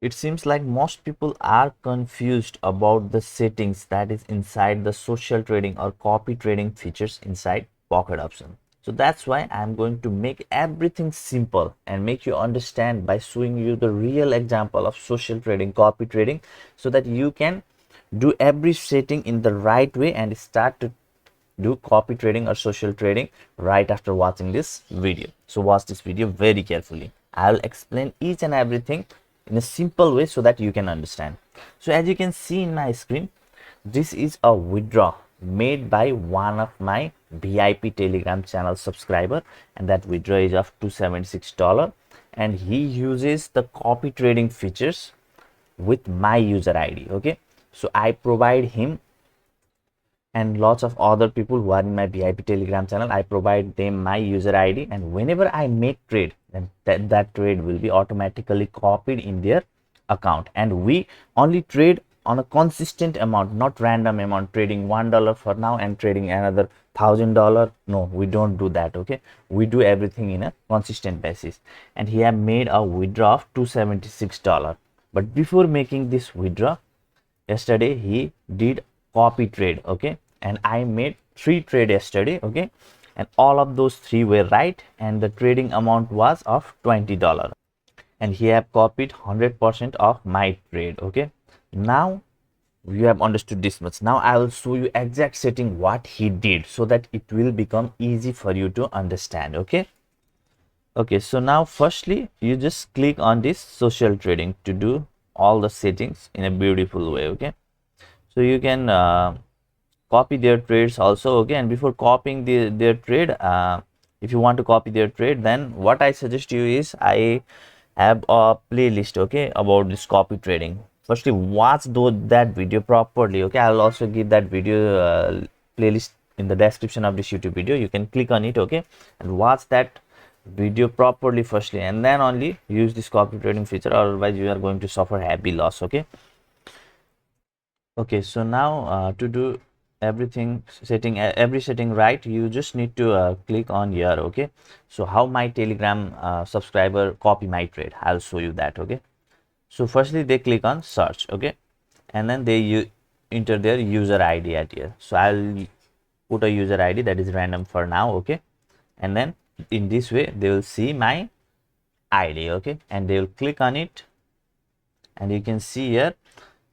It seems like most people are confused about the settings that is inside the social trading or copy trading features inside Pocket Option. So that's why I'm going to make everything simple and make you understand by showing you the real example of social trading, copy trading, so that you can do every setting in the right way and start to do copy trading or social trading right after watching this video. So watch this video very carefully. I'll explain each and everything in a simple way so that you can understand. So as you can see in my screen, this is a withdraw made by one of my VIP Telegram channel subscriber, and that withdraw is of $276, and he uses the copy trading features with my user ID. Okay, so I provide him and lots of other people who are in my VIP Telegram channel, I provide them my user ID, and whenever I make trade, then that trade will be automatically copied in their account. And we only trade on a consistent amount, not random amount, trading $1 for now and trading another $1,000. No, we don't do that. Okay, we do everything in a consistent basis. And he have made a withdrawal of $276. But before making this withdrawal, yesterday he did copy trade. Okay, and I made 3 trade yesterday. Okay, and all of those 3 were right, and the trading amount was of $20, and he have copied 100% of my trade. Okay, now you have understood this much. Now I will show you exact setting what he did so that it will become easy for you to understand. Okay, so now firstly you just click on this social trading to do all the settings in a beautiful way. Okay, so you can copy their trades also. Okay, and before copying their trade, if you want to copy their trade, then what I suggest you is I have a playlist, okay, about this copy trading. Firstly, watch that video properly. Okay, I will also give that video playlist in the description of this YouTube video. You can click on it. Okay, and watch that video properly firstly, and then only use this copy trading feature, otherwise you are going to suffer heavy loss. Okay, so now to do everything setting every setting right, you just need to click on here. Okay, so how my Telegram subscriber copy my trade, I'll show you that. Okay, so firstly they click on search. Okay, and then they enter their user ID at here. So I'll put a user ID that is random for now. Okay, and then in this way they will see my ID. Okay, and they will click on it, and you can see here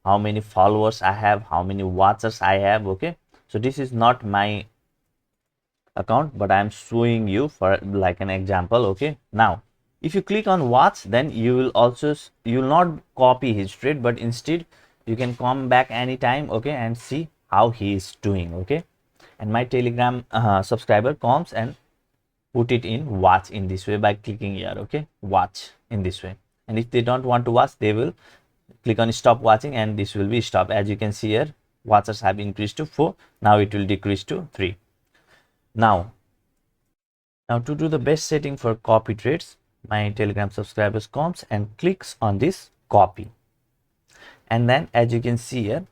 how many followers I have, how many watchers I have. Okay, so this is not my account, but I am showing you for like an example. Okay, now if you click on watch, then you will not copy his trade, but instead you can come back anytime. Okay, and see how he is doing. Okay, and my Telegram subscriber comes and put it in watch in this way by clicking here. Okay, watch in this way, and if they don't want to watch, they will click on stop watching, and this will be stop. As you can see here, watchers have increased to 4. Now it will decrease to 3. Now to do the best setting for copy trades, my Telegram subscribers comes and clicks on this copy, and then as you can see here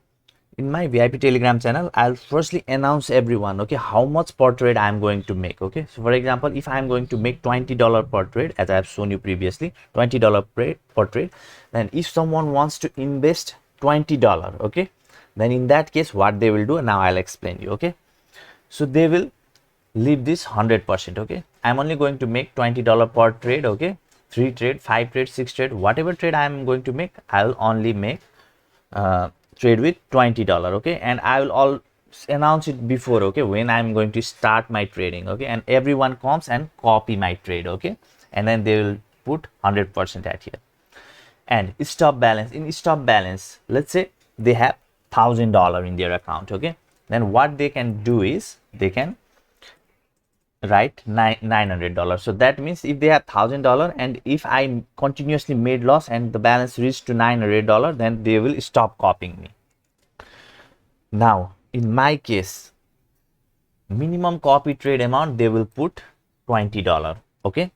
in my VIP Telegram channel, I'll firstly announce everyone, okay, how much per trade I'm going to make. Okay, so for example, if I'm going to make $20 per trade, as I have shown you previously, $20 per trade, then if someone wants to invest $20, okay, then in that case what they will do, now I'll explain you. Okay, so they will leave this 100%. Okay, I'm only going to make $20 per trade. Okay, 3 trade, 5 trade, 6 trade, whatever trade I'm going to make, I'll only make trade with $20. Okay, and I will all announce it before, okay, when I'm going to start my trading. Okay, and everyone comes and copy my trade. Okay, and then they will put 100% at here. And stop balance, in stop balance, let's say they have $1,000 in their account. Okay, then what they can do is they can write $900. So that means if they have $1,000 and if I continuously made loss and the balance reached to $900, then they will stop copying me. Now in my case, minimum copy trade amount they will put $20. Okay,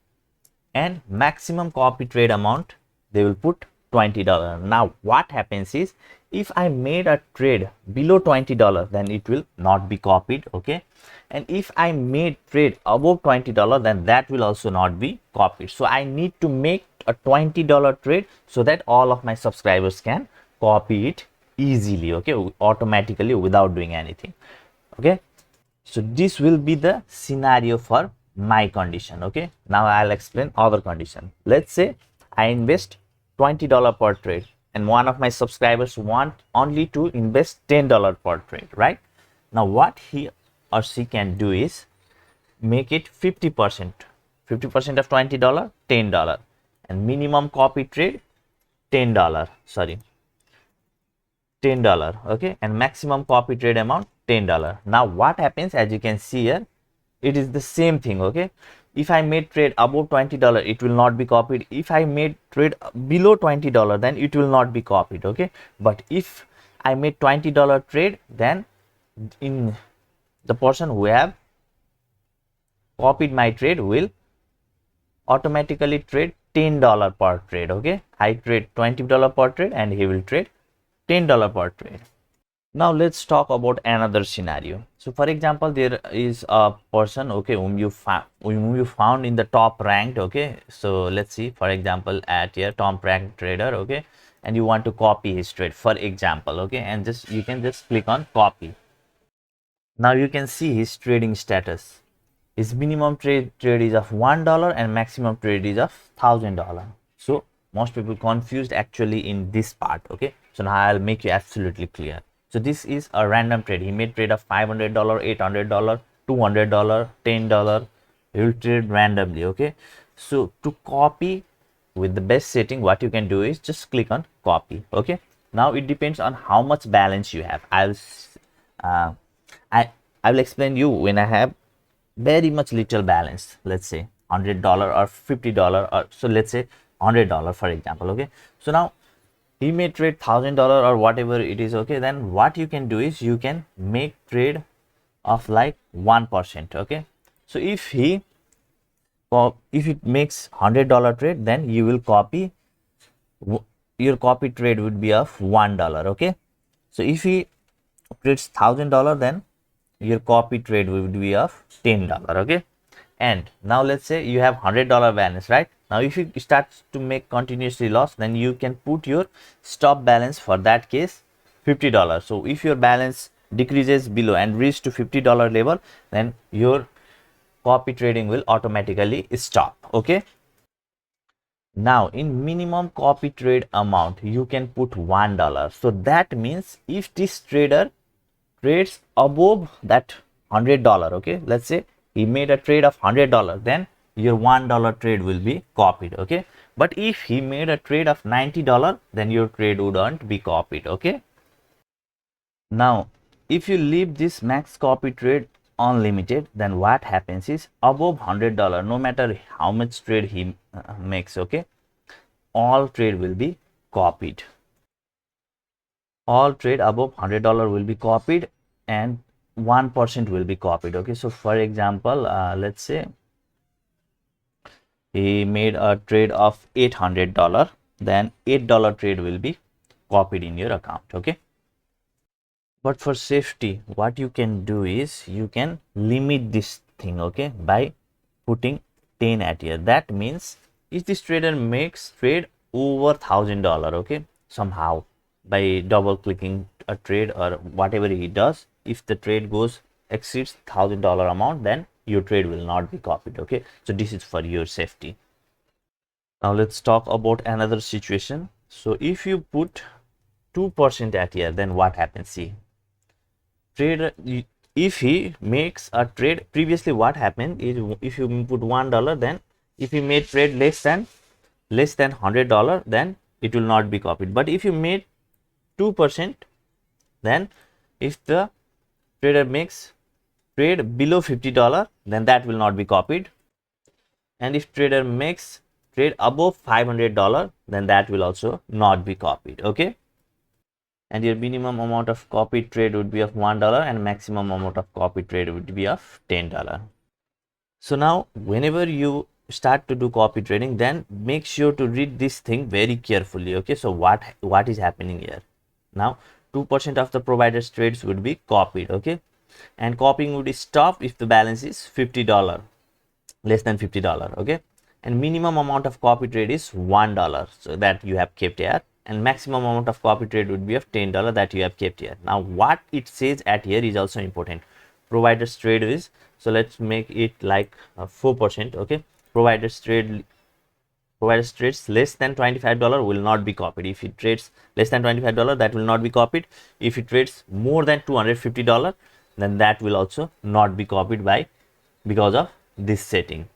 and maximum copy trade amount they will put $20. Now what happens is, if I made a trade below $20, then it will not be copied. Okay, and if I made trade above $20, then that will also not be copied. So I need to make a $20 trade so that all of my subscribers can copy it easily, okay, automatically without doing anything. Okay, so this will be the scenario for my condition. Okay, now I'll explain other condition. Let's say I invest $20 per trade and one of my subscribers want only to invest $10 per trade, right? Now what he or she can do is make it 50%. 50% of $20, $10, and minimum copy trade $10, sorry, $10, okay, and maximum copy trade amount $10. Now what happens, as you can see here, it is the same thing. Okay, if I made trade above $20, it will not be copied. If I made trade below $20, then it will not be copied. Okay, but if I made $20 trade, then in the person who have copied my trade will automatically trade $10 per trade. Okay, I trade $20 per trade and he will trade $10 per trade. Now let's talk about another scenario. So for example, there is a person, okay, whom you found in the top ranked. Okay, so let's see, for example, at your top ranked trader, okay, and you want to copy his trade, for example, okay, and just you can just click on copy. Now you can see his trading status. His minimum trade is of $1 and maximum trade is of $1,000. So most people confused actually in this part. Okay, so now I'll make you absolutely clear. So this is a random trade. He made trade of $500, $800, $200, $10. He will trade randomly. Okay, so to copy with the best setting, what you can do is just click on copy. Okay, now it depends on how much balance you have. Uh, I I will explain you when I have very much little balance, let's say $100 or $50, or so let's say $100 for example. Okay, so now he may trade $1,000 or whatever it is. Okay, then what you can do is you can make trade of like 1%. Okay, so if it makes $100 trade, then you will copy, your copy trade would be of $1. Okay, so if he trades $1,000, then your copy trade would be of $10. Okay, and now let's say you have $100 balance, right? Now if you start to make continuously loss, then you can put your stop balance, for that case $50. So if your balance decreases below and reach to $50 level, then your copy trading will automatically stop. Okay, now in minimum copy trade amount you can put $1. So that means if this trader trades above that $100, okay, let's say he made a trade of $100, then your $1 trade will be copied. Okay, but if he made a trade of $90, then your trade wouldn't be copied. Okay, now if you leave this max copy trade unlimited, then what happens is above $100, no matter how much trade he makes, okay, all trade will be copied. All trade above $100 will be copied and 1% will be copied. Okay, so for example, let's say he made a trade of $800, then $8 trade will be copied in your account. Okay, but for safety, what you can do is you can limit this thing, okay, by putting 10 at here. That means if this trader makes trade over $1,000, okay, somehow by double clicking a trade or whatever he does, if the trade goes exceeds $1,000 amount, then your trade will not be copied. Okay, so this is for your safety. Now let's talk about another situation. So if you put 2% at here, then what happens? See, trader, if he makes a trade previously, what happened is if you put $1, then if he made trade less than $100, then it will not be copied. But if you made 2%, then if the trader makes trade below $50, then that will not be copied. And if trader makes trade above $500, then that will also not be copied. Okay, and your minimum amount of copy trade would be of $1 and maximum amount of copy trade would be of $10. So now whenever you start to do copy trading, then make sure to read this thing very carefully. Okay, so what is happening here? Now 2% of the provider's trades would be copied. Okay, and copying would stop if the balance is $50, less than $50. Okay, and minimum amount of copy trade is $1, so that you have kept here, and maximum amount of copy trade would be of $10 that you have kept here. Now what it says at here is also important. Providers trade is, so let's make it like 4%. Okay, providers trades less than $25 will not be copied. If it trades less than $25, that will not be copied. If it trades more than $250, then that will also not be copied by, because of this setting.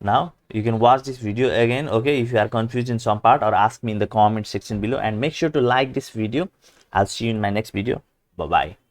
Now you can watch this video again, okay, if you are confused in some part, or ask me in the comment section below, and make sure to like this video. I'll see you in my next video. Bye bye.